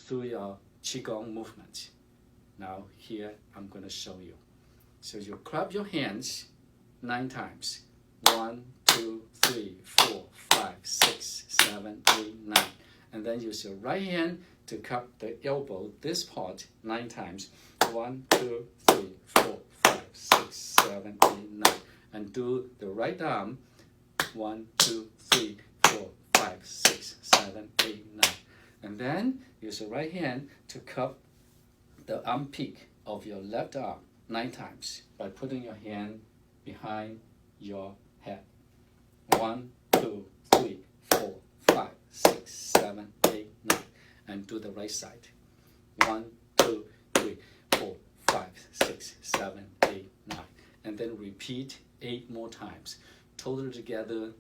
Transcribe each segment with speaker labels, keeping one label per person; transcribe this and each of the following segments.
Speaker 1: through your qigong movement. Now here I'm going to show you. So you clap your hands 9 times. 1, 2, 3, 4, 5, 6, 7, 8, 9. And then use your right hand to cup the elbow, this part, 9 times. 1, 2, 3, 4, 5, 6, 7, 8, 9. And do the right arm. 1, 2, 3, 4, 5, 6, 7, 8, 9. And then use your right hand to cup the arm peak of your left arm 9 times by putting your hand behind your head. 1, 2, 3, 4, 5, 6, 7, 8, 9. And do the right side. 1, 2, 3, 4, 5, 6, 7, 8, 9. And then repeat 8 more times. Total together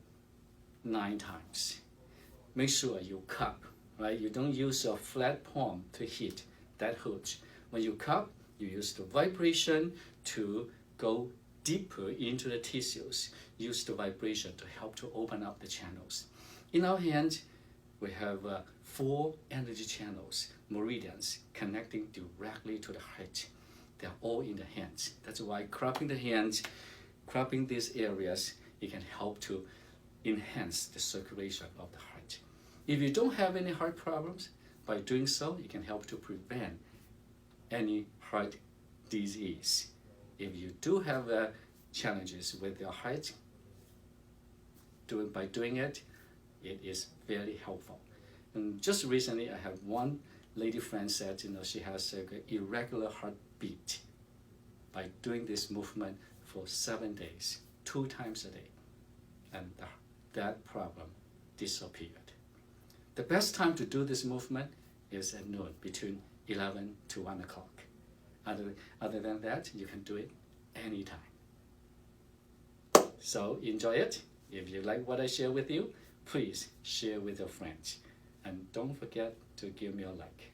Speaker 1: 9 times. Make sure you cup, right? You don't use your flat palm to hit. That hurts. When you cup, you use the vibration to go deeper into the tissues. Use the vibration to help to open up the channels. In our hand, we have 4 energy channels, meridians, connecting directly to the heart. They're all in the hands. That's why clapping the hands, clapping these areas, it can help to enhance the circulation of the heart. If you don't have any heart problems, by doing so, it can help to prevent any heart disease. If you do have challenges with your heart, by doing it, it is very helpful. And just recently, I have one lady friend said, she has an irregular heartbeat by doing this movement for 7 days, 2 times a day, and that problem disappeared. The best time to do this movement is at noon, between 11 to 1 o'clock. Other than that, you can do it anytime. So enjoy it. If you like what I share with you, please share with your friends. And don't forget to give me a like.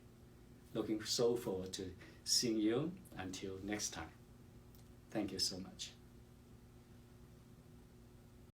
Speaker 1: Looking so forward to seeing you until next time. Thank you so much.